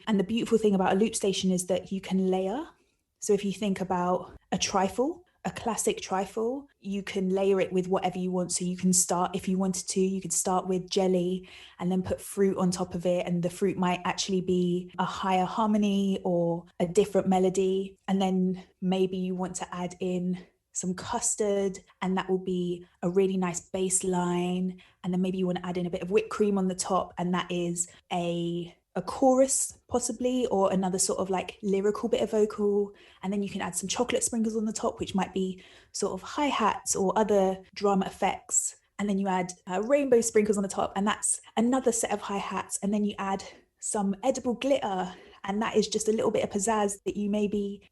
And the beautiful thing about a loop station is that you can layer. So if you think about a trifle, a classic trifle, you can layer it with whatever you want. So you can start, if you wanted to, you could start with jelly and then put fruit on top of it. And the fruit might actually be a higher harmony or a different melody. And then maybe you want to add in some custard, and that will be a really nice bass line. And then maybe you want to add in a bit of whipped cream on the top, and that is a chorus possibly, or another sort of like lyrical bit of vocal. And then you can add some chocolate sprinkles on the top, which might be sort of hi-hats or other drum effects. And then you add rainbow sprinkles on the top, and that's another set of hi-hats. And then you add some edible glitter, and that is just a little bit of pizzazz that you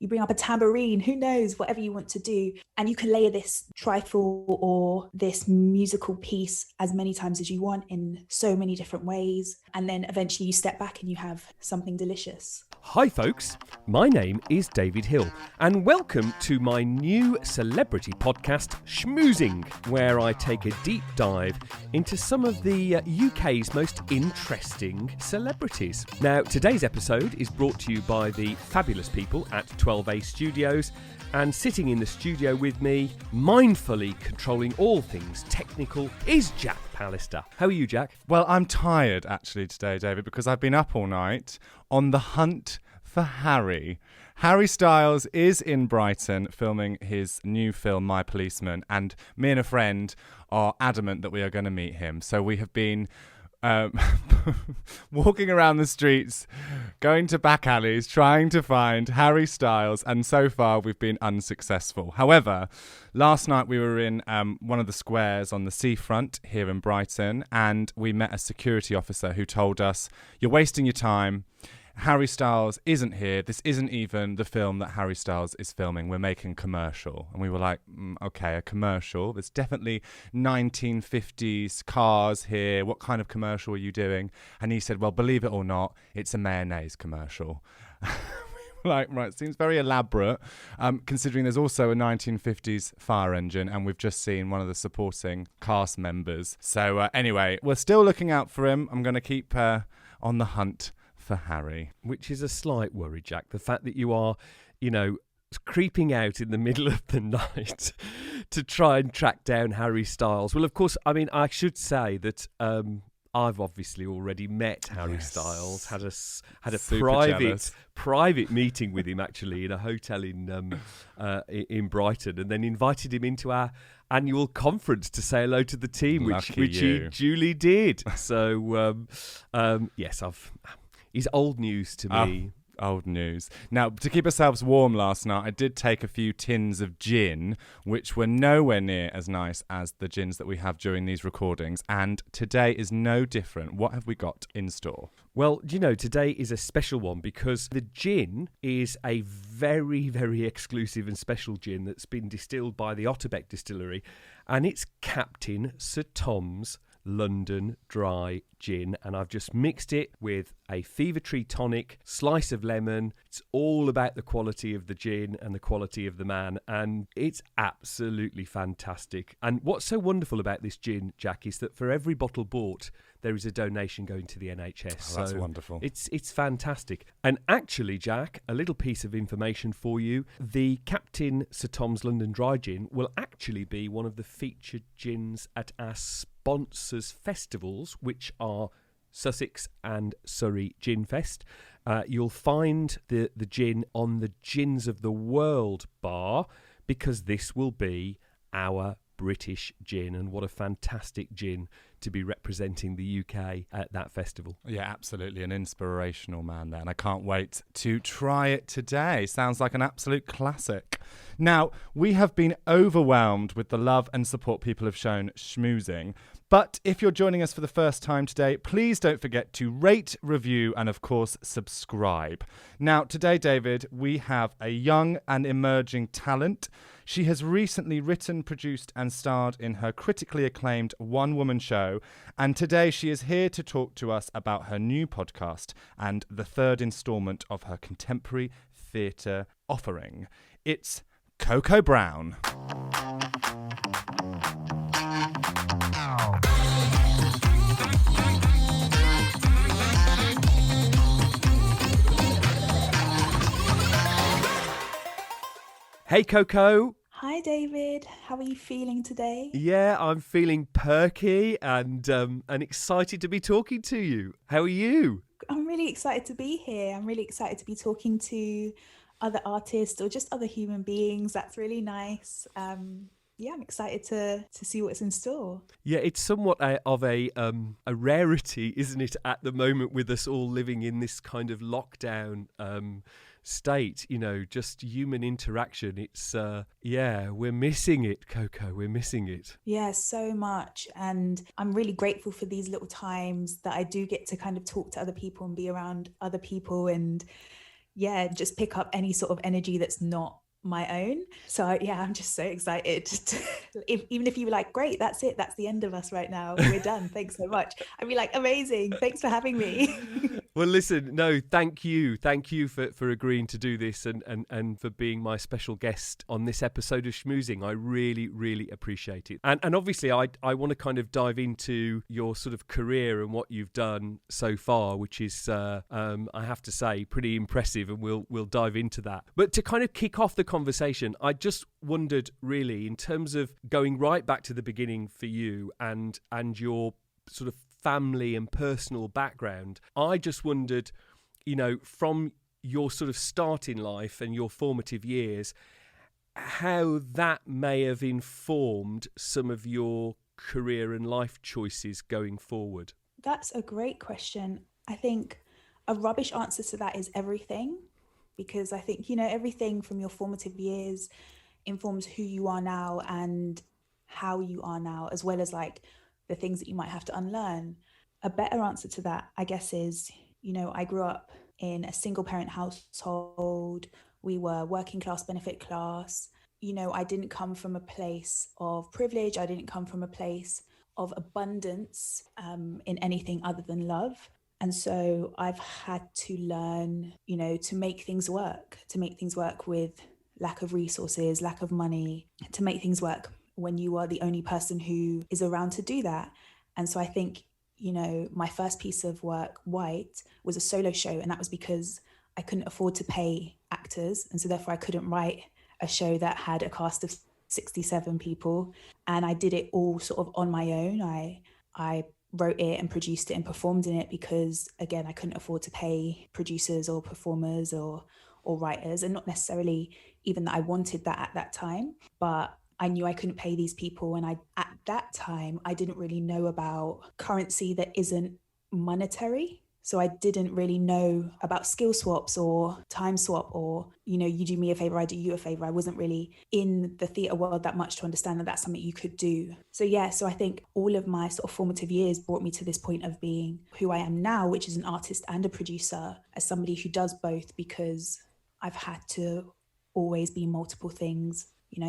bring up a tambourine, who knows, whatever you want to do. And you can layer this trifle or this musical piece as many times as you want in so many different ways. And then eventually you step back and you have something delicious. Hi folks, my name is David Hill and welcome to my new celebrity podcast, Schmoozing, where I take a deep dive into some of the UK's most interesting celebrities. Now, today's episode is brought to you by the fabulous people at 12A Studios, and sitting in the studio with me, mindfully controlling all things technical, is Jack Pallister. How are you, Jack? Well, I'm tired actually today, David, because I've been up all night on the hunt for Harry. Harry Styles is in Brighton filming his new film, My Policeman, and me and a friend are adamant that we are going to meet him. So we have been walking around the streets, going to back alleys, trying to find Harry Styles, and so far we've been unsuccessful. However, last night we were in one of the squares on the seafront here in Brighton, and we met a security officer who told us, "You're wasting your time. Harry Styles isn't here. This isn't even the film that Harry Styles is filming. We're making a commercial." And we were like, okay, a commercial? There's definitely 1950s cars here. What kind of commercial are you doing? And he said, well, believe it or not, it's a mayonnaise commercial. Like, right, seems very elaborate, considering there's also a 1950s fire engine, and we've just seen one of the supporting cast members. So anyway, we're still looking out for him. I'm going to keep on the hunt for Harry. Which is a slight worry, Jack. The fact that you are, creeping out in the middle of the night to try and track down Harry Styles. Well, of course, I mean, I should say that I've obviously already met Harry Styles, had a private meeting with him actually in a hotel in Brighton, and then invited him into our annual conference to say hello to the team, which he duly did. So yes, he's old news to me. Old news. Now, to keep ourselves warm last night, I did take a few tins of gin, which were nowhere near as nice as the gins that we have during these recordings. And today is no different. What have we got in store? Well, today is a special one because the gin is a very, very exclusive and special gin that's been distilled by the Otterbeck Distillery, and it's Captain Sir Tom's London Dry Gin, and I've just mixed it with a Fever Tree tonic, slice of lemon. It's all about the quality of the gin and the quality of the man, and it's absolutely fantastic. And what's so wonderful about this gin, Jack, is that for every bottle bought, there is a donation going to the NHS. Oh, that's wonderful. It's fantastic. And actually, Jack, a little piece of information for you. The Captain Sir Tom's London Dry Gin will actually be one of the featured gins at our sponsors' festivals, which are Sussex and Surrey Gin Fest. You'll find the gin on the Gins of the World bar, because this will be our British gin, and what a fantastic gin to be representing the UK at that festival. Yeah, absolutely. An inspirational man there, and I can't wait to try it today. Sounds like an absolute classic. Now, we have been overwhelmed with the love and support people have shown Schmoozing, but if you're joining us for the first time today, please don't forget to rate, review, and of course, subscribe. Now, today, David, we have a young and emerging talent. She has recently written, produced, and starred in her critically acclaimed one-woman show, and today she is here to talk to us about her new podcast and the third instalment of her contemporary theatre offering. It's Koko Brown. Hey, Koko. Hi, David. How are you feeling today? Yeah, I'm feeling perky and excited to be talking to you. How are you? I'm really excited to be here. I'm really excited to be talking to other artists or just other human beings. That's really nice. Yeah, I'm excited to see what's in store. Yeah, it's somewhat of a rarity, isn't it, at the moment with us all living in this kind of lockdown state, just human interaction. It's, we're missing it, Koko. We're missing it. Yeah, so much. And I'm really grateful for these little times that I do get to kind of talk to other people and be around other people and, yeah, just pick up any sort of energy that's not my own. So yeah, I'm just so excited. Even if you were like, great, that's it. That's the end of us right now. We're done. Thanks so much. I'd be like, amazing. Thanks for having me. Well, listen, no, thank you. Thank you for agreeing to do this and for being my special guest on this episode of Schmoozing. I really, really appreciate it. And obviously, I want to kind of dive into your sort of career and what you've done so far, which is, I have to say, pretty impressive, and we'll dive into that. But to kind of kick off the conversation, I just wondered, really, in terms of going right back to the beginning for you and your sort of family and personal background, I just wondered, from your sort of start in life and your formative years, how that may have informed some of your career and life choices going forward. That's a great question. I think a rubbish answer to that is everything, because I think, everything from your formative years informs who you are now and how you are now, as well as like the things that you might have to unlearn. A better answer to that, I guess, is, I grew up in a single parent household. We were working class, benefit class. I didn't come from a place of privilege. I didn't come from a place of abundance in anything other than love. And so I've had to learn, to make things work with lack of resources, lack of money, to make things work when you are the only person who is around to do that. And so I think, my first piece of work, White, was a solo show. And that was because I couldn't afford to pay actors. And so therefore I couldn't write a show that had a cast of 67 people. And I did it all sort of on my own. I wrote it and produced it and performed in it because, again, I couldn't afford to pay producers or performers or writers, and not necessarily even that I wanted that at that time, but I knew I couldn't pay these people. And at that time, I didn't really know about currency that isn't monetary. So I didn't really know about skill swaps or time swap or, you do me a favor, I do you a favor. I wasn't really in the theatre world that much to understand that that's something you could do. So yeah, so I think all of my sort of formative years brought me to this point of being who I am now, which is an artist and a producer, as somebody who does both, because I've had to always be multiple things,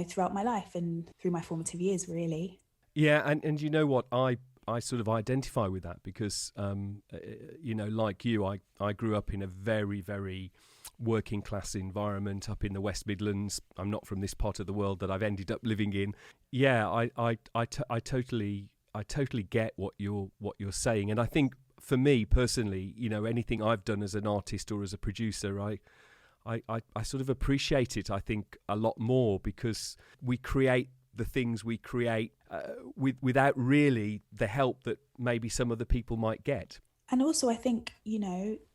throughout my life and through my formative years, really. Yeah, and you know what, I sort of identify with that because, like you, I grew up in a very, very working class environment up in the West Midlands. I'm not from this part of the world that I've ended up living in. Yeah, I totally get what you're saying, and I think for me personally, anything I've done as an artist or as a producer, I sort of appreciate it, I think, a lot more because we create the things we create without really the help that maybe some other people might get. And also, I think,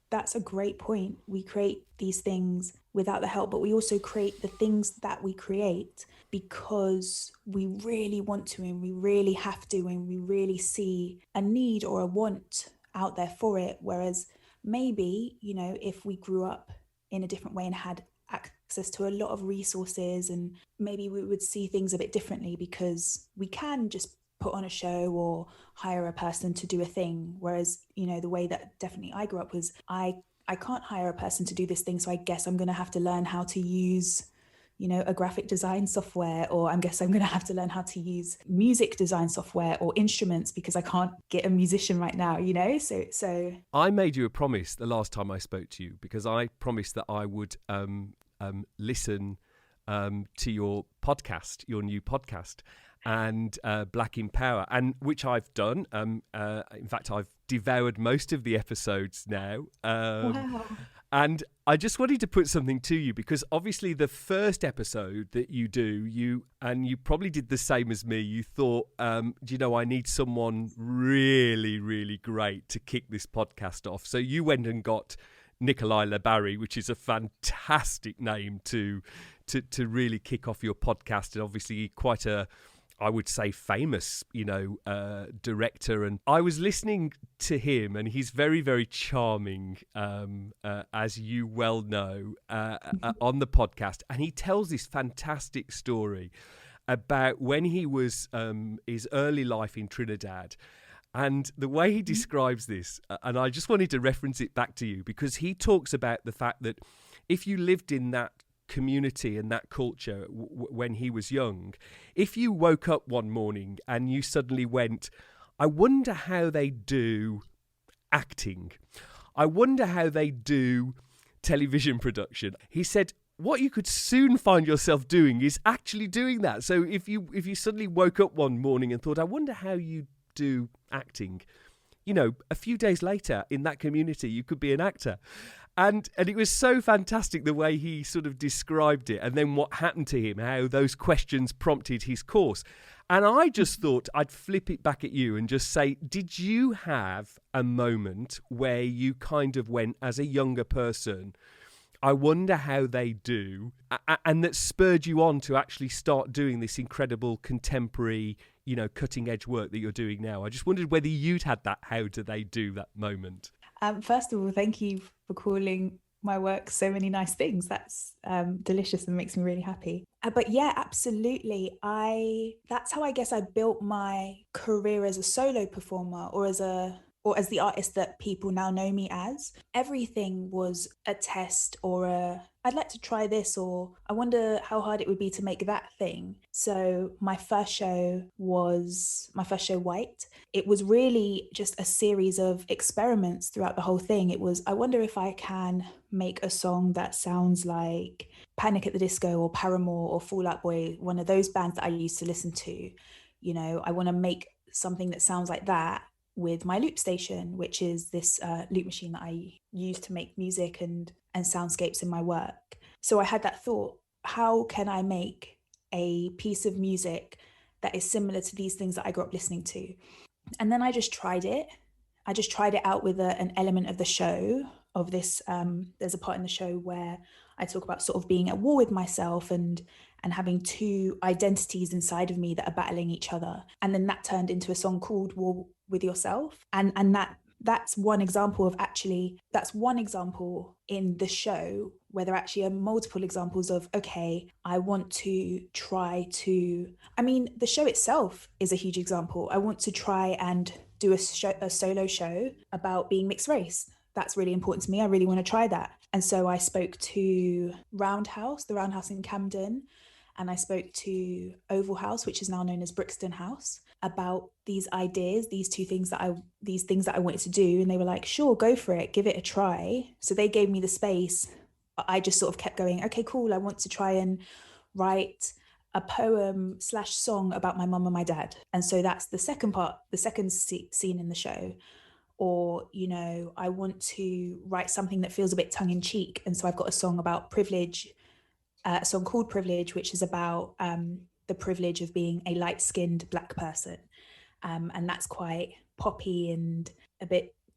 that's a great point. We create these things without the help, but we also create the things that we create because we really want to and we really have to and we really see a need or a want out there for it. Whereas maybe, if we grew up in a different way and had access to a lot of resources, and maybe we would see things a bit differently because we can just put on a show or hire a person to do a thing. Whereas, the way that definitely I grew up was I can't hire a person to do this thing. So I guess I'm going to have to learn how to use, a graphic design software, or I guess I'm going to have to learn how to use music design software or instruments because I can't get a musician right now, So I made you a promise the last time I spoke to you because I promised that I would listen to your podcast, your new podcast, and Black in Power, and which I've done. In fact, I've devoured most of the episodes now. Wow. And I just wanted to put something to you, because obviously the first episode that you do, you probably did the same as me. You thought, I need someone really, really great to kick this podcast off. So you went and got Nikolai LeBarry, which is a fantastic name to really kick off your podcast, and obviously quite a, I would say, famous, director. And I was listening to him, and he's very, very charming, as you well know, on the podcast. And he tells this fantastic story about when he was his early life in Trinidad. And the way he describes this, and I just wanted to reference it back to you, because he talks about the fact that if you lived in that community and that culture when he was young, if you woke up one morning and you suddenly went, I wonder how they do acting, I wonder how they do television production, he said what you could soon find yourself doing is actually doing that. So if you suddenly woke up one morning and thought, I wonder how you do acting, a few days later in that community you could be an actor. And it was so fantastic the way he sort of described it, and then what happened to him, how those questions prompted his course. And I just thought I'd flip it back at you and just say, did you have a moment where you kind of went, as a younger person, I wonder how they do, and that spurred you on to actually start doing this incredible contemporary, cutting edge work that you're doing now? I just wondered whether you'd had that how do they do that moment. First of all, thank you for calling my work so many nice things. That's delicious and makes me really happy. But yeah, absolutely. That's how I guess I built my career as a solo performer, or as the artist that people now know me as. Everything was a test, or I'd like to try this, or I wonder how hard it would be to make that thing. So my first show, White. It was really just a series of experiments throughout the whole thing. It was, I wonder if I can make a song that sounds like Panic at the Disco or Paramore or Fall Out Boy, one of those bands that I used to listen to. I want to make something that sounds like that with my loop station, which is this loop machine that I use to make music and soundscapes in my work. So I had that thought, how can I make a piece of music that is similar to these things that I grew up listening to? And then I just tried it. I just tried it out with an element of the show, of this, there's a part in the show where I talk about sort of being at war with myself and having two identities inside of me that are battling each other. And then that turned into a song called War with Yourself. And that's one example in the show where there actually are multiple examples of, okay, I want to try to, the show itself is a huge example. I want to try and do a solo show about being mixed race. That's really important to me. I really want to try that. And so I spoke to the Roundhouse in Camden, and I spoke to Oval House, which is now known as Brixton House, about these ideas, these things that I wanted to do. And they were like, sure, go for it, give it a try. So they gave me the space. I just sort of kept going, okay, cool. I want to try and write a poem/song about my mum and my dad. And so that's the second part, the second scene in the show. Or, I want to write something that feels a bit tongue in cheek. And so I've got a song about privilege, a song called Privilege, which is about the privilege of being a light-skinned Black person. And that's quite poppy and a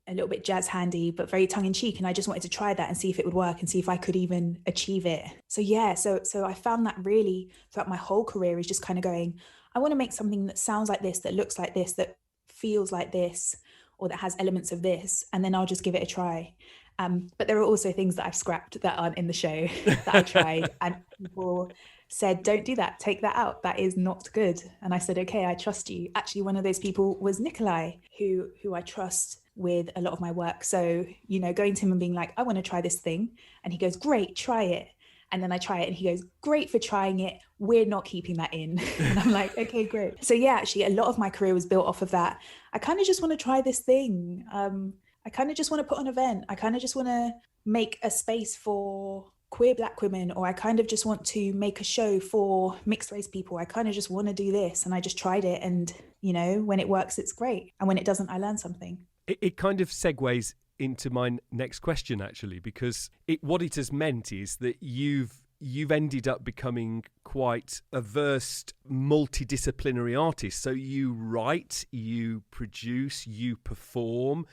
little bit jazz handy, but very tongue in cheek. And I just wanted to try that and see if it would work and see if I could even achieve it. So yeah, so I found that really throughout my whole career is just kind of going, I want to make something that sounds like this, that looks like this, that feels like this, or that has elements of this, and then I'll just give it a try. But there are also things that I've scrapped that aren't in the show that I tried, and people said, don't do that, take that out, that is not good. And I said, okay, I trust you. Actually, one of those people was Nikolai, who I trust with a lot of my work. So, going to him and being like, I want to try this thing. And he goes, great, try it. And then I try it and he goes, great for trying it. We're not keeping that in. And I'm like, okay, great. So yeah, actually a lot of my career was built off of that. I kind of just want to try this thing. I kind of just want to put on an event. I kind of just want to make a space for queer Black women, or I kind of just want to make a show for mixed race people. I kind of just want to do this. And I just tried it. And, when it works, it's great. And when it doesn't, I learn something. It kind of segues into my next question, actually, because what it has meant is that you've ended up becoming quite a versed multidisciplinary artist. So you write, you produce, you perform.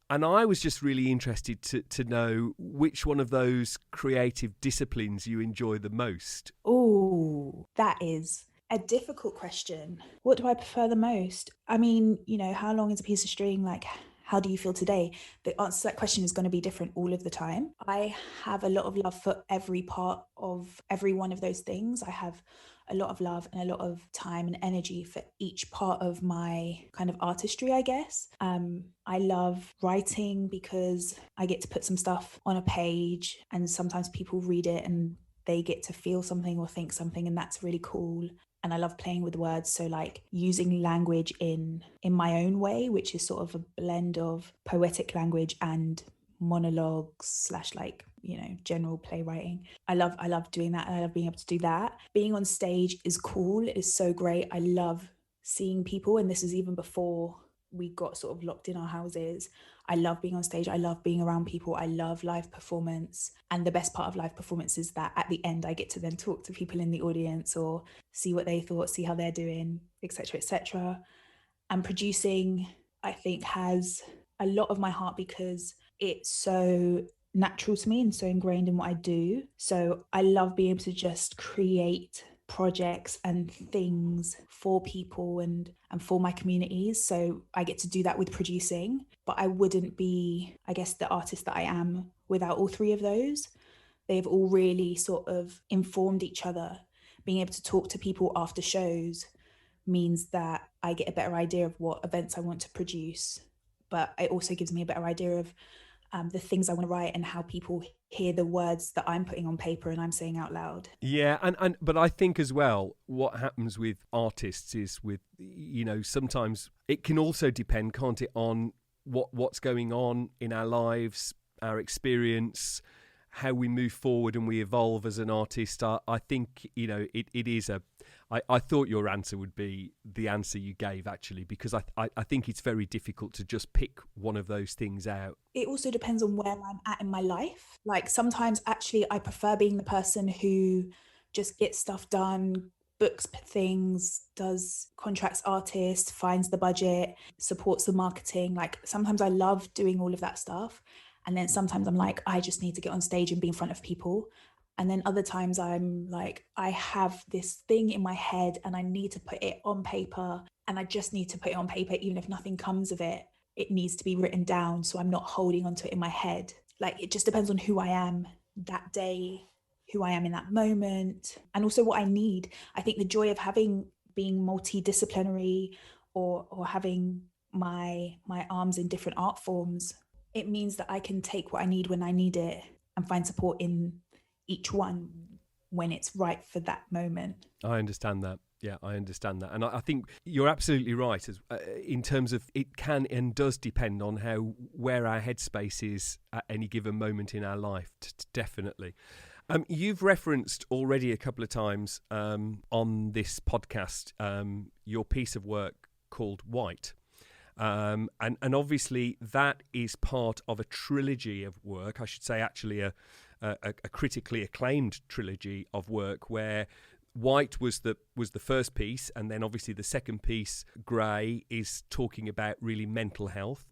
And I was just really interested to know which one of those creative disciplines you enjoy the most. Oh, that is a difficult question. What do I prefer the most? I mean, how long is a piece of string? Like, how do you feel today? The answer to that question is going to be different all of the time. I have a lot of love for every part of every one of those things. I have a lot of love and a lot of time and energy for each part of my kind of artistry, I guess. I love writing because I get to put some stuff on a page and sometimes people read it and they get to feel something or think something, and that's really cool. And I love playing with words, so like using language in my own way, which is sort of a blend of poetic language and monologues / like general playwriting. I love doing that, and I love being able to do that. Being on stage is cool. It is so great. I love seeing people, and this is even before we got sort of locked in our houses. I love being on stage. I love being around people. I love live performance. And the best part of live performance is that at the end, I get to then talk to people in the audience or see what they thought, see how they're doing, etc., etc. And producing, I think, has a lot of my heart because it's so natural to me and so ingrained in what I do. So I love being able to just create projects and things for people and for my communities. So I get to do that with producing, but I wouldn't be, I guess, the artist that I am without all three of those. They've all really sort of informed each other. Being able to talk to people after shows means that I get a better idea of what events I want to produce, but it also gives me a better idea of the things I want to write and how people hear the words that I'm putting on paper and I'm saying out loud. Yeah, and but I think as well, what happens with artists is with, sometimes it can also depend, can't it, on what's going on in our lives, our experience, how we move forward and we evolve as an artist. I think, it is I thought your answer would be the answer you gave, actually, because I think it's very difficult to just pick one of those things out. It also depends on where I'm at in my life. Like sometimes actually I prefer being the person who just gets stuff done, books things, does contracts artists, finds the budget, supports the marketing. Like sometimes I love doing all of that stuff. And then sometimes I'm like, I just need to get on stage and be in front of people. And then other times I'm like, I have this thing in my head and I need to put it on paper, and I just need to put it on paper, even if nothing comes of it. It needs to be written down so I'm not holding onto it in my head. Like it just depends on who I am that day, who I am in that moment, and also what I need. I think the joy of being multidisciplinary or having my arms in different art forms, it means that I can take what I need when I need it and find support in each one when it's right for that moment. I understand that. Yeah, I understand that. And I think you're absolutely right in terms of it can and does depend on where our headspace is at any given moment in our life, definitely. You've referenced already a couple of times on this podcast your piece of work called White. And obviously that is part of a trilogy of work, I should say actually a critically acclaimed trilogy of work where White was the first piece, and then obviously the second piece, Grey, is talking about really mental health.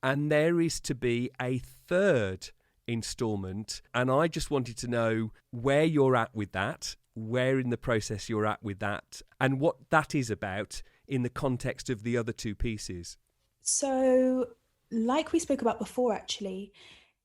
And there is to be a third instalment, and I just wanted to know where you're at with that, where in the process you're at with that, and what that is about in the context of the other two pieces. So, like we spoke about before, actually,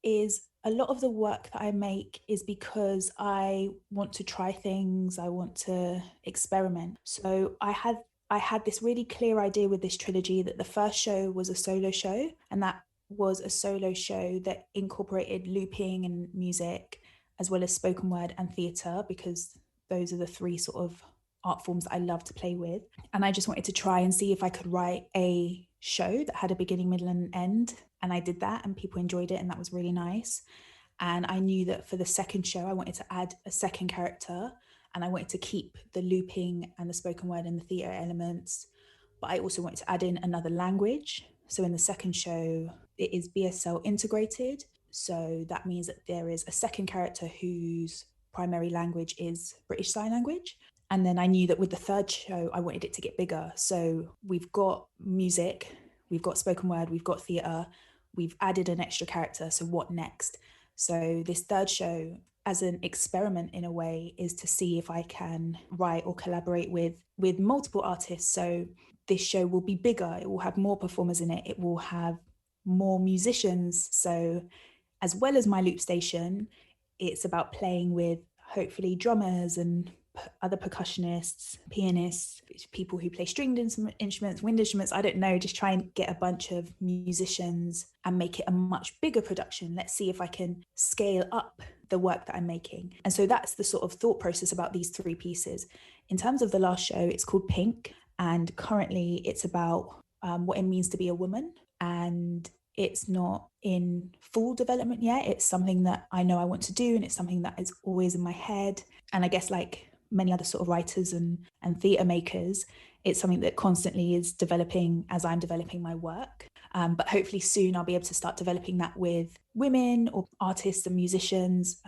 is a lot of the work that I make is because I want to try things, I want to experiment. So I had this really clear idea with this trilogy that the first show was a solo show, and that was a solo show that incorporated looping and music as well as spoken word and theatre, because those are the three sort of art forms that I love to play with. And I just wanted to try and see if I could write a show that had a beginning, middle and end. And I did that and people enjoyed it, and that was really nice. And I knew that for the second show, I wanted to add a second character, and I wanted to keep the looping and the spoken word and the theatre elements. But I also wanted to add in another language. So in the second show, it is BSL integrated. So that means that there is a second character whose primary language is British Sign Language. And then I knew that with the third show, I wanted it to get bigger. So we've got music, we've got spoken word, we've got theatre, we've added an extra character. So what next? So this third show, as an experiment in a way, is to see if I can write or collaborate with multiple artists. So this show will be bigger, it will have more performers in it, it will have more musicians. So as well as my loop station, it's about playing with hopefully drummers and other percussionists, pianists, people who play stringed instruments, wind instruments, I don't know, just try and get a bunch of musicians and make it a much bigger production. Let's see if I can scale up the work that I'm making. And so that's the sort of thought process about these three pieces. In terms of the last show, it's called Pink, and currently it's about what it means to be a woman, and it's not in full development yet. It's something that I know I want to do, and it's something that is always in my head. And I guess like many other sort of writers and theatre makers, it's something that constantly is developing as I'm developing my work. But hopefully soon I'll be able to start developing that with women or artists and musicians,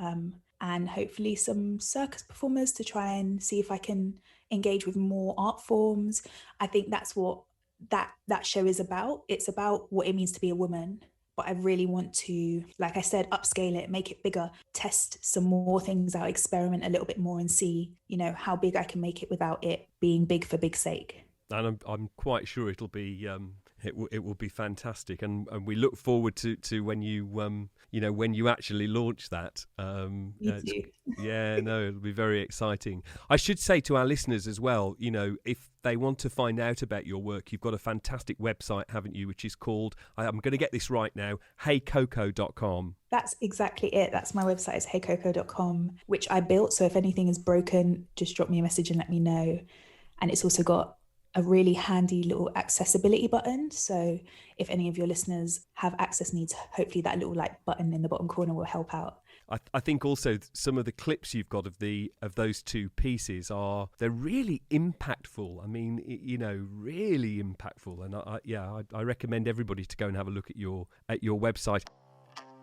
and hopefully some circus performers to try and see if I can engage with more art forms. I think that's what that show is about. It's about what it means to be a woman, but I really want to, like I said, upscale it, make it bigger, test some more things out, experiment a little bit more and see, how big I can make it without it being big for big's sake. And I'm quite sure it'll be it will be fantastic, and we look forward to when you when you actually launch that. Yeah, no, it'll be very exciting. I should say to our listeners as well, if they want to find out about your work, you've got a fantastic website, haven't you, which is called, I'm going to get this right now, heykoko.com. That's exactly it. That's my website, is heykoko.com, which I built. So if anything is broken, just drop me a message and let me know. And it's also got a really handy little accessibility button. So if any of your listeners have access needs, hopefully that little button in the bottom corner will help out. I think also some of the clips you've got of those two pieces they're really impactful. I mean, really impactful. And I recommend everybody to go and have a look at your website.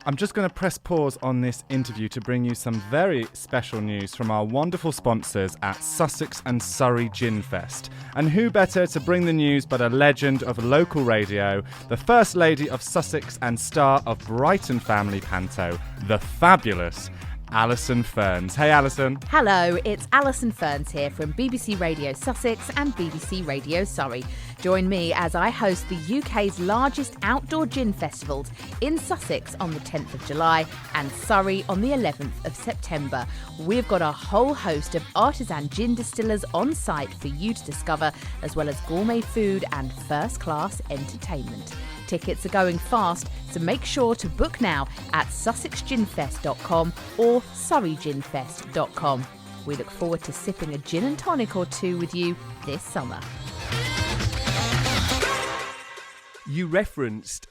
I'm just going to press pause on this interview to bring you some very special news from our wonderful sponsors at Sussex and Surrey Gin Fest. And who better to bring the news but a legend of local radio, the First Lady of Sussex and star of Brighton Family Panto, the fabulous Alison Ferns. Hey, Alison. Hello, it's Alison Ferns here from BBC Radio Sussex and BBC Radio Surrey. Join me as I host the UK's largest outdoor gin festivals in Sussex on the 10th of July and Surrey on the 11th of September. We've got a whole host of artisan gin distillers on site for you to discover, as well as gourmet food and first-class entertainment. Tickets are going fast, so make sure to book now at sussexginfest.com or surreyginfest.com. We look forward to sipping a gin and tonic or two with you this summer. You referenced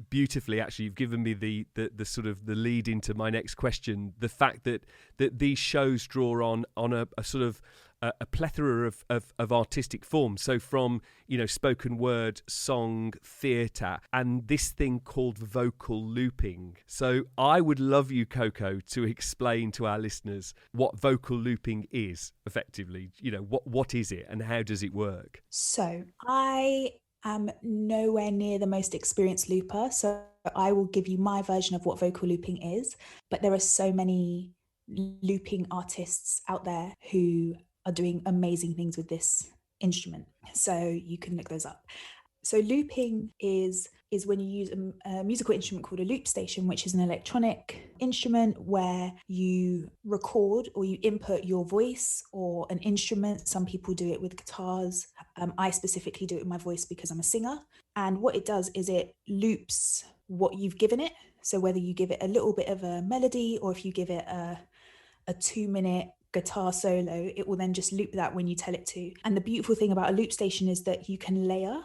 beautifully, actually, you've given me the sort of the lead into my next question, the fact that these shows draw on a sort of a plethora of artistic forms. So from, spoken word, song, theatre, and this thing called vocal looping. So I would love you, Koko, to explain to our listeners what vocal looping is, effectively. What is it and how does it work? So I am nowhere near the most experienced looper, so I will give you my version of what vocal looping is. But there are so many looping artists out there who are doing amazing things with this instrument, so you can look those up. So looping is when you use a musical instrument called a loop station, which is an electronic instrument where you record or you input your voice or an instrument. Some people do it with guitars. I specifically do it with my voice because I'm a singer. And what it does is it loops what you've given it. So whether you give it a little bit of a melody or if you give it a 2-minute guitar solo, it will then just loop that when you tell it to. And the beautiful thing about a loop station is that you can layer.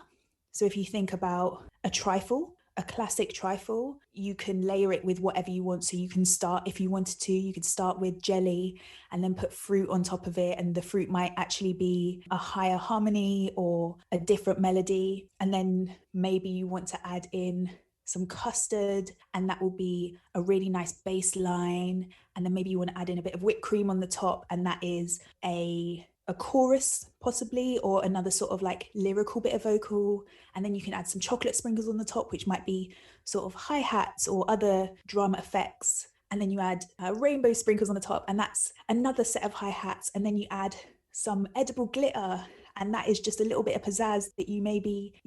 So if you think about a trifle a classic trifle, you can layer it with whatever you want. So you can start, if you wanted to, you could start with jelly and then put fruit on top of it. And the fruit might actually be a higher harmony or a different melody. And then maybe you want to add in some custard, and that will be a really nice bass line. And then maybe you want to add in a bit of whipped cream on the top, and that is a chorus possibly, or another sort of like lyrical bit of vocal. And then you can add some chocolate sprinkles on the top, which might be sort of hi-hats or other drum effects. And then you add rainbow sprinkles on the top, and that's another set of hi-hats. And then you add some edible glitter, and that is just a little bit of pizzazz that you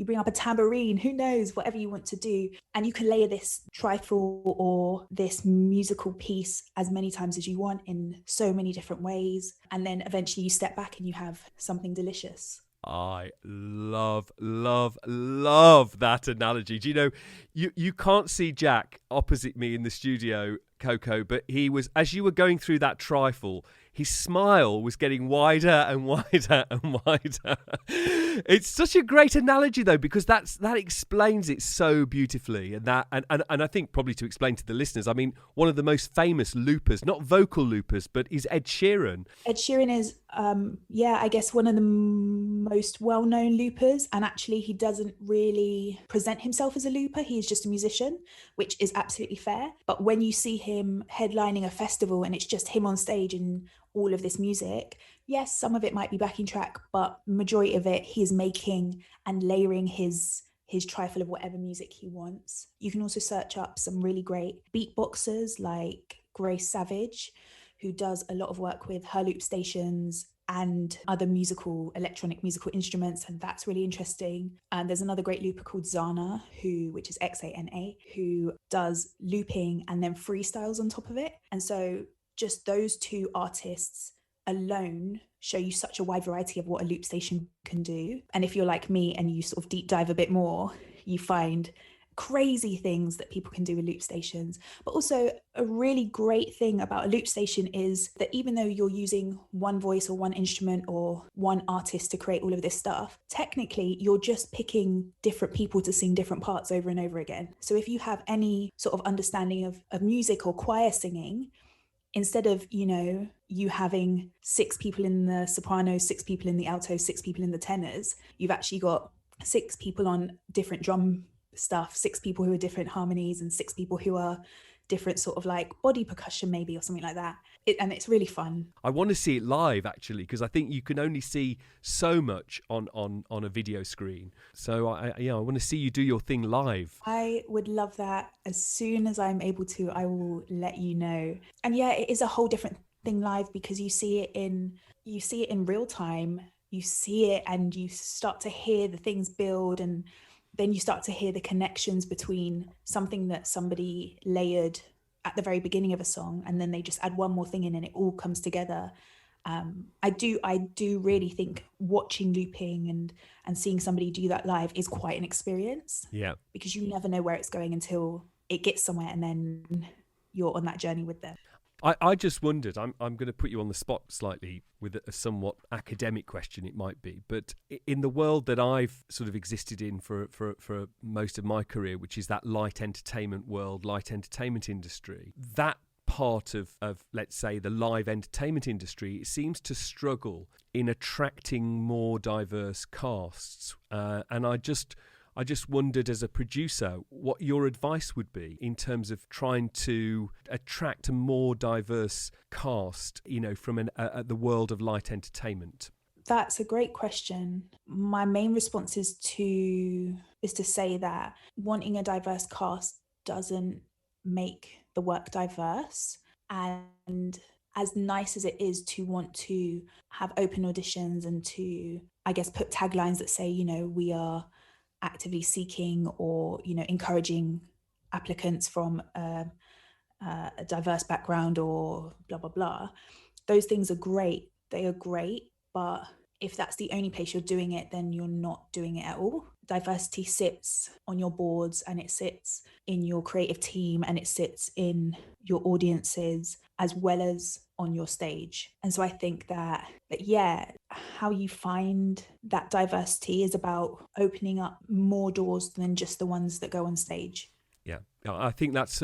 bring up a tambourine, who knows, whatever you want to do. And you can layer this trifle or this musical piece as many times as you want in so many different ways. And then eventually you step back and you have something delicious. I love that analogy. Do you know, you can't see Jack opposite me in the studio, Koko, but he was, as you were going through that trifle, his smile was getting wider and wider and wider. It's such a great analogy, though, because that explains it so beautifully. And I think probably to explain to the listeners, I mean, one of the most famous loopers, not vocal loopers, but is Ed Sheeran. Ed Sheeran is, I guess one of the most well-known loopers. And actually, he doesn't really present himself as a looper. He's just a musician, which is absolutely fair. But when you see him headlining a festival and it's just him on stage and all of this music, yes, some of it might be backing track, but majority of it he is making and layering his trifle of whatever music he wants. You can also search up some really great beatboxers like Grace Savage, who does a lot of work with her loop stations and other electronic musical instruments, and that's really interesting. And there's another great looper called Xana, which is Xana, who does looping and then freestyles on top of it. And so just those two artists alone show you such a wide variety of what a loop station can do. And if you're like me and you sort of deep dive a bit more, you find crazy things that people can do with loop stations. But also a really great thing about a loop station is that even though you're using one voice or one instrument or one artist to create all of this stuff, technically you're just picking different people to sing different parts over and over again. So if you have any sort of understanding of music or choir singing, instead of, you having 6 people in the sopranos, 6 people in the altos, 6 people in the tenors, you've actually got 6 people on different drum stuff, 6 people who are different harmonies, and 6 people who are different sort of like body percussion maybe, or something like that. And it's really fun. I want to see it live, actually, because I think you can only see so much on a video screen. So I want to see you do your thing live. I would love that. As soon as I'm able to, I will let you know. And yeah, it is a whole different thing live, because you see it in real time. You see it and you start to hear the things build, and then you start to hear the connections between something that somebody layered at the very beginning of a song, and then they just add one more thing in and it all comes together. I do really think watching looping and seeing somebody do that live is quite an experience. Yeah. Because you never know where it's going until it gets somewhere, and then you're on that journey with them. I just wondered, I'm going to put you on the spot slightly with a somewhat academic question, it might be, but in the world that I've sort of existed in for most of my career, which is that light entertainment world, light entertainment industry, that part of let's say the live entertainment industry, it seems to struggle in attracting more diverse casts, and I just wondered, as a producer, what your advice would be in terms of trying to attract a more diverse cast, from the world of light entertainment. That's a great question. My main response is to say that wanting a diverse cast doesn't make the work diverse. And as nice as it is to want to have open auditions and to, I guess, put taglines that say, we are actively seeking or encouraging applicants from a diverse background or blah blah blah, those things are great, they are great, but if that's the only place you're doing it, then you're not doing it at all. diversity sits on your boards, and it sits in your creative team, and it sits in your audiences as well as on your stage. And so I think that yeah, how you find that diversity is about opening up more doors than just the ones that go on stage. Yeah, I think that's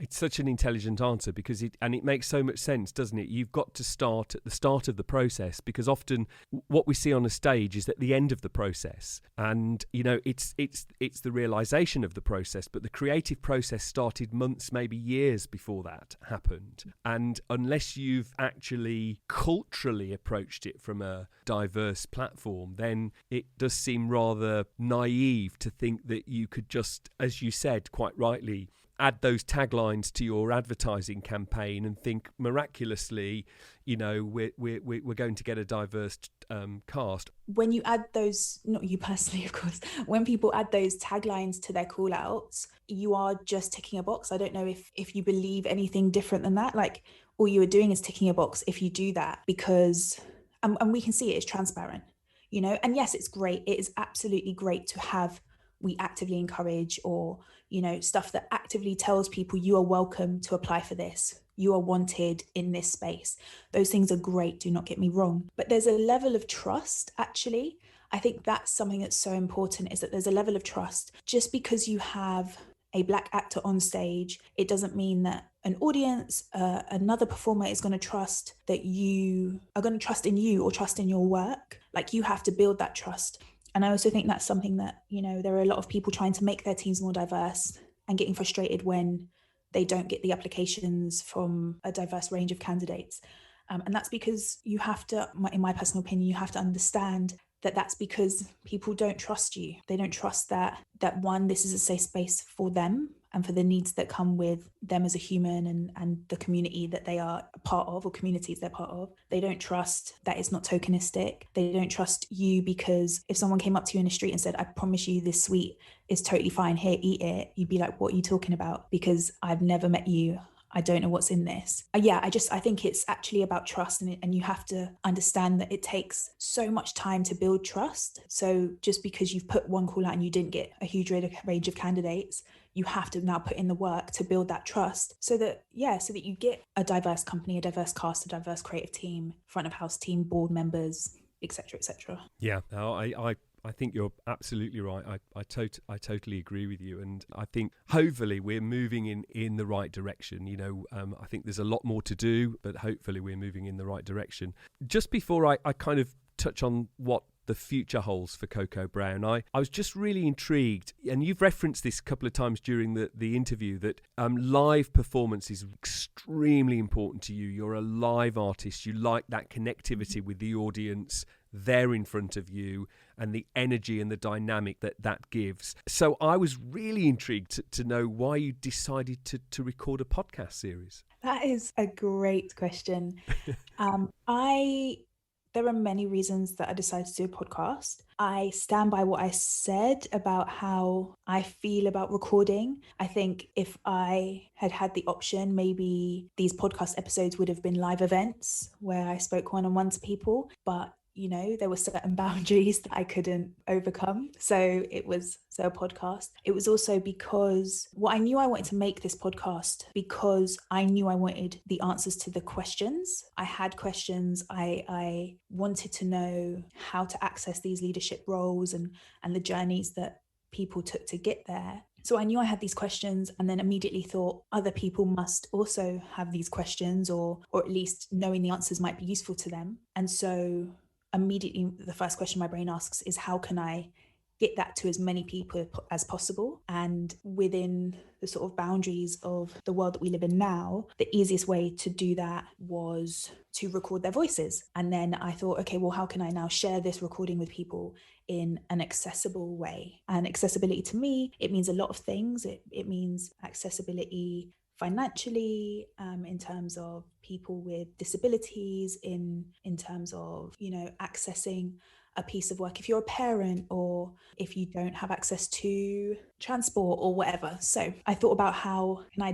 such an intelligent answer, because it makes so much sense, doesn't it? You've got to start at the start of the process, because often what we see on a stage is at the end of the process, and it's the realization of the process, but the creative process started months, maybe years before that happened. And unless you've actually culturally approached it from a diverse platform, then it does seem rather naive to think that you could just, as you said quite rightly, add those taglines to your advertising campaign and think miraculously, we're going to get a diverse cast. When you add those, not you personally, of course, when people add those taglines to their call outs, you are just ticking a box. I don't know if you believe anything different than that. Like, all you are doing is ticking a box if you do that, because, and we can see it's transparent, and yes, it's great. It is absolutely great to have, we actively encourage, or stuff that actively tells people you are welcome to apply for this, you are wanted in this space. Those things are great, do not get me wrong, but there's a level of trust. Actually, I think that's something that's so important, is that there's a level of trust. Just because you have a Black actor on stage, it doesn't mean that an audience, another performer is going to trust that you are going to trust in you or trust in your work. Like, you have to build that trust. And I also think that's something that, there are a lot of people trying to make their teams more diverse and getting frustrated when they don't get the applications from a diverse range of candidates. And that's because you have to, in my personal opinion, you have to understand that that's because people don't trust you. They don't trust that one, this is a safe space for them and for the needs that come with them as a human and the community that they are a part of, or communities they're part of. They don't trust that it's not tokenistic. They don't trust you because if someone came up to you in the street and said, I promise you this sweet is totally fine, here, eat it, you'd be like, what are you talking about? Because I've never met you. I don't know what's in this. I think it's actually about trust, and you have to understand that it takes so much time to build trust. So just because you've put one call out and you didn't get a huge range of candidates, you have to now put in the work to build that trust so that you get a diverse company, a diverse cast, a diverse creative team, front of house team, board members, etc., etc. Yeah, no, I think you're absolutely right. I totally agree with you, and I think hopefully we're moving in the right direction. I think there's a lot more to do, but hopefully we're moving in the right direction. Just before I kind of touch on what the future holds for Koko Brown, I was just really intrigued, and you've referenced this a couple of times during the interview, that live performance is extremely important to you. You're a live artist. You like that connectivity with the audience there in front of you and the energy and the dynamic that gives. So I was really intrigued to know why you decided to record a podcast series. That is a great question. There are many reasons that I decided to do a podcast. I stand by what I said about how I feel about recording. I think if I had the option, maybe these podcast episodes would have been live events where I spoke one-on-one to people, but there were certain boundaries that I couldn't overcome. So a podcast. It was also because I knew I wanted to make this podcast because I knew I wanted the answers to the questions. I had questions. I wanted to know how to access these leadership roles and the journeys that people took to get there. So I knew I had these questions, and then immediately thought other people must also have these questions, or at least knowing the answers might be useful to them. And so immediately the first question my brain asks is, how can I get that to as many people as possible? And within the sort of boundaries of the world that we live in now, the easiest way to do that was to record their voices. And then I thought, okay, well, how can I now share this recording with people in an accessible way? And accessibility to me, it means a lot of things. It means accessibility financially, in terms of people with disabilities, in terms of, accessing a piece of work if you're a parent, or if you don't have access to transport or whatever. So I thought about how can I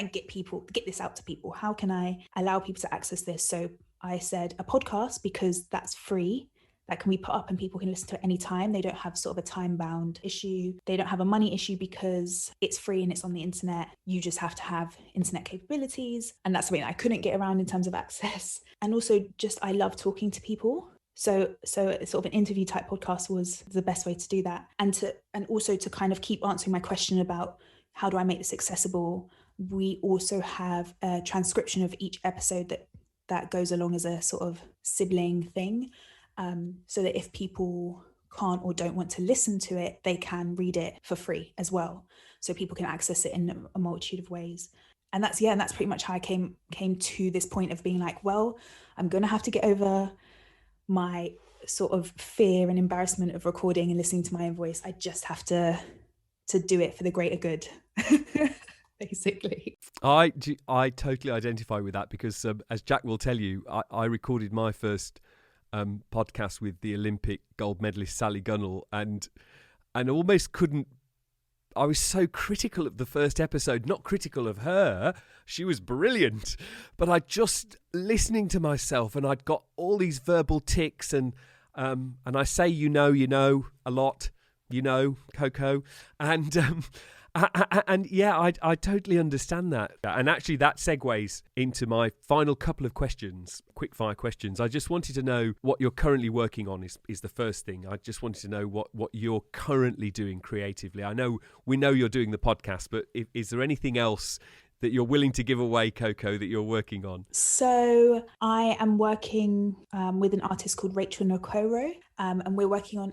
get this out to people? How can I allow people to access this? So I said a podcast, because that's free. that can be put up and people can listen to it any time. They don't have sort of a time bound issue. They don't have a money issue because it's free and it's on the internet. You just have to have internet capabilities. And that's something that I couldn't get around in terms of access. And also just, I love talking to people. So sort of an interview type podcast was the best way to do that. And also to kind of keep answering my question about how do I make this accessible? We also have a transcription of each episode that goes along as a sort of sibling thing, so that if people can't or don't want to listen to it, they can read it for free as well. So people can access it in a multitude of ways. And that's pretty much how I came to this point of being like, well, I'm going to have to get over my sort of fear and embarrassment of recording and listening to my own voice. I just have to do it for the greater good, basically. I totally identify with that because, as Jack will tell you, I recorded my first podcast with the Olympic gold medalist Sally Gunnell, and almost couldn't. I was so critical of the first episode, not critical of her. She was brilliant, but I just listening to myself, and I'd got all these verbal tics, and I say you know a lot, Koko, and yeah, I totally understand that. And actually that segues into my final couple of questions, quick fire questions. I just wanted to know what you're currently working on is the first thing. I just wanted to know what you're currently doing creatively. We know you're doing the podcast, but is there anything else that you're willing to give away, Koko, that you're working on? So I am working with an artist called Rachel Nokoro, and we're working on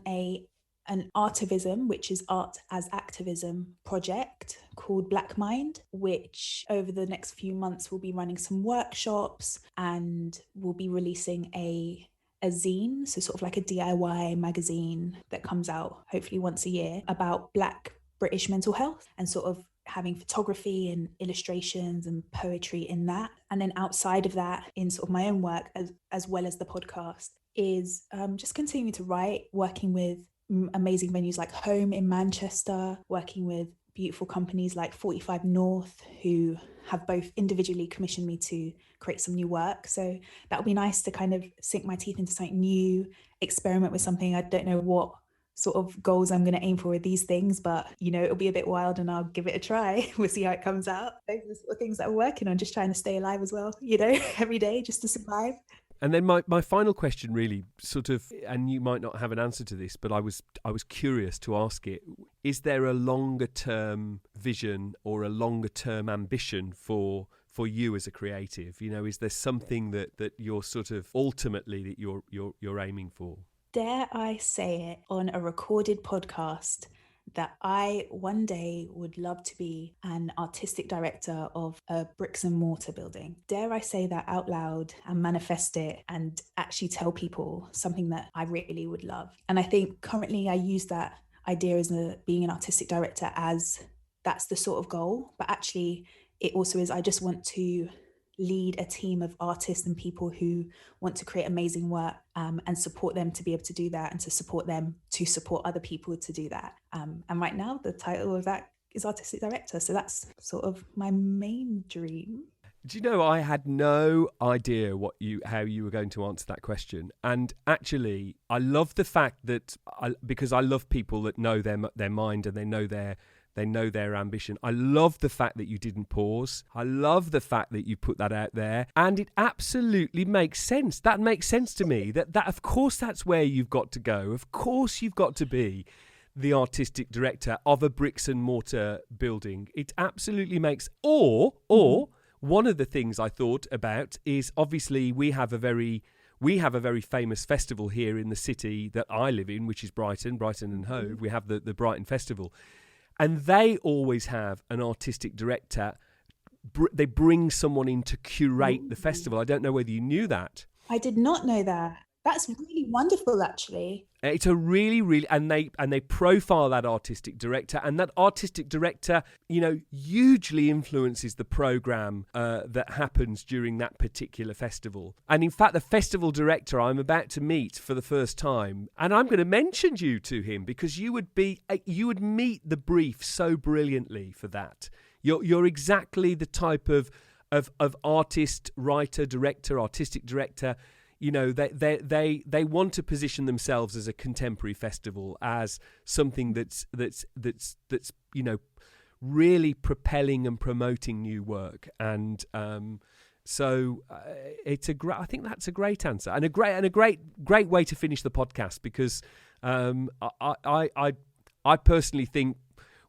an artivism, which is art as activism project called Black Mind, which over the next few months will be running some workshops, and we'll be releasing a zine, so sort of like a DIY magazine that comes out hopefully once a year about Black British mental health, and sort of having photography and illustrations and poetry in that. And then outside of that, in sort of my own work as well as the podcast, is just continuing to write, working with amazing venues like Home in Manchester, working with beautiful companies like 45 North, who have both individually commissioned me to create some new work. So that'll be nice to kind of sink my teeth into something new, experiment with something. I don't know what sort of goals I'm going to aim for with these things, but it'll be a bit wild and I'll give it a try. We'll see how it comes out. Those are the sort of things that we're working on, just trying to stay alive as well, every day, just to survive. And then my final question really sort of, and you might not have an answer to this, but I was curious to ask it. Is there a longer term vision or a longer term ambition for you as a creative? Is there something that you're sort of ultimately that you're aiming for? Dare I say it on a recorded podcast that I one day would love to be an artistic director of a bricks and mortar building? Dare I say that out loud and manifest it and actually tell people something that I really would love? And I think currently I use that idea as being an artistic director as that's the sort of goal, but actually it also is, I just want to lead a team of artists and people who want to create amazing work, and support them to be able to do that, and to support them to support other people to do that. And right now the title of that is artistic director. So that's sort of my main dream. Do you know, I had no idea how you were going to answer that question. And actually, I love the fact that because I love people that know their mind and they know their ambition. I love the fact that you didn't pause. I love the fact that you put that out there, and it absolutely makes sense. That makes sense to me. That of course that's where you've got to go. Of course you've got to be the artistic director of a bricks and mortar building. It absolutely makes. Or one of the things I thought about is obviously we have a very famous festival here in the city that I live in, which is Brighton and Hove. We have the Brighton Festival. And they always have an artistic director. They bring someone in to curate the festival. I don't know whether you knew that. I did not know that. That's really wonderful, actually. It's a really, and they profile that artistic director, and that artistic director, hugely influences the program that happens during that particular festival. And in fact, the festival director I'm about to meet for the first time, and I'm going to mention you to him because you would meet the brief so brilliantly for that. You're exactly the type of artist, writer, director, artistic director. you know, they want to position themselves as a contemporary festival, as something that's you know, really propelling and promoting new work. And so it's I think that's a great answer, and a great way to finish the podcast, because I personally think,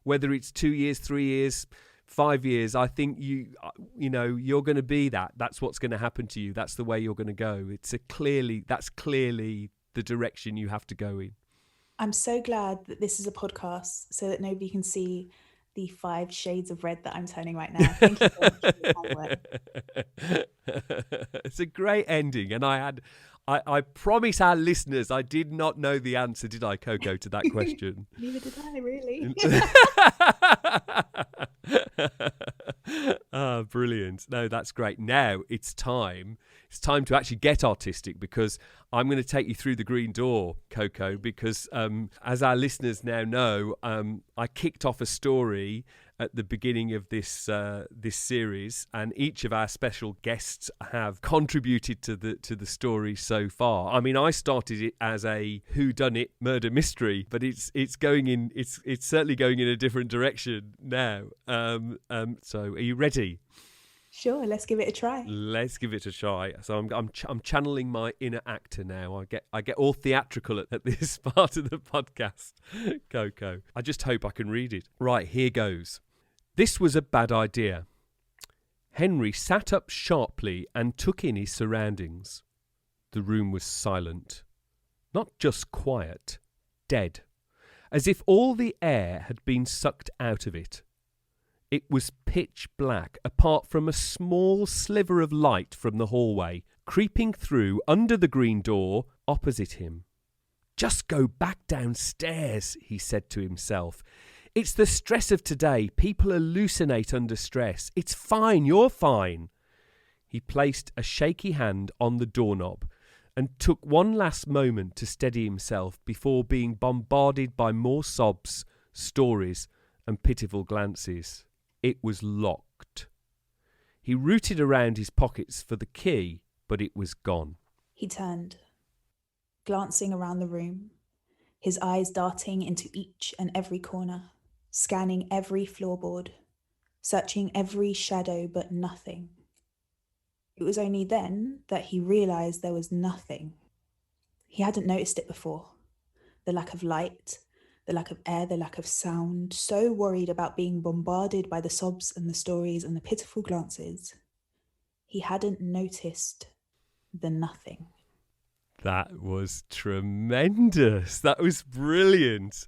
whether it's 2 years, 3 years, 5 years, I think you know, you're going to be that. That's what's going to happen to you. That's the way you're going to go. That's clearly the direction you have to go in. I'm so glad that this is a podcast so that nobody can see the 5 shades of red that I'm turning right now. Thank you so much for your kind words. It's a great ending, and I promise our listeners I did not know the answer, did I, Koko, to that question? Neither did I, really. Brilliant. No, that's great. Now it's time to actually get artistic, because I'm going to take you through the green door, Koko, because as our listeners now know, I kicked off a story at the beginning of this series, and each of our special guests have contributed to the story so far. I mean, I started it as a whodunit murder mystery, but it's certainly going in a different direction now. So are you ready? Sure, let's give it a try. Let's give it a try. So I'm channeling my inner actor now. I get all theatrical at this part of the podcast, Koko. I just hope I can read it. Right, here goes. This was a bad idea. Henry sat up sharply and took in his surroundings. The room was silent. Not just quiet, dead, as if all the air had been sucked out of it. It was pitch black, apart from a small sliver of light from the hallway, creeping through under the green door opposite him. Just go back downstairs, he said to himself. It's the stress of today. People hallucinate under stress. It's fine, you're fine. He placed a shaky hand on the doorknob and took one last moment to steady himself before being bombarded by more sobs, stories, and pitiful glances. It was locked. He rooted around his pockets for the key, but it was gone. He turned, glancing around the room, his eyes darting into each and every corner, scanning every floorboard, searching every shadow, but nothing. It was only then that he realised there was nothing. He hadn't noticed it before. The lack of light, the lack of air, the lack of sound, so worried about being bombarded by the sobs and the stories and the pitiful glances. He hadn't noticed the nothing. That was tremendous. That was brilliant.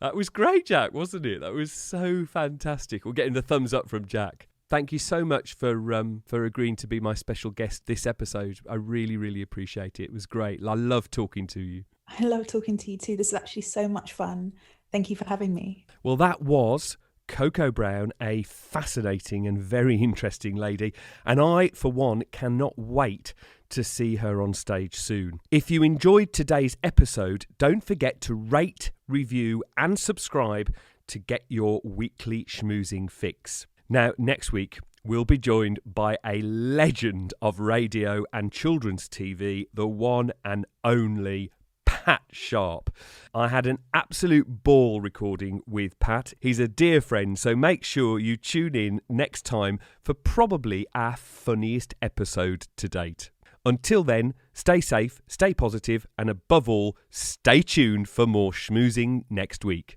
That was great, Jack, wasn't it? That was so fantastic. We're getting the thumbs up from Jack. Thank you so much for agreeing to be my special guest this episode. I really, really appreciate it. It was great. I love talking to you. I love talking to you too. This is actually so much fun. Thank you for having me. Well, that was Koko Brown, a fascinating and very interesting lady. And I, for one, cannot wait to see her on stage soon. If you enjoyed today's episode, don't forget to rate, review and subscribe to get your weekly schmoozing fix. Now, next week, we'll be joined by a legend of radio and children's TV, the one and only Pat Sharp. I had an absolute ball recording with Pat. He's a dear friend, so make sure you tune in next time for probably our funniest episode to date. Until then, stay safe, stay positive, and above all, stay tuned for more schmoozing next week.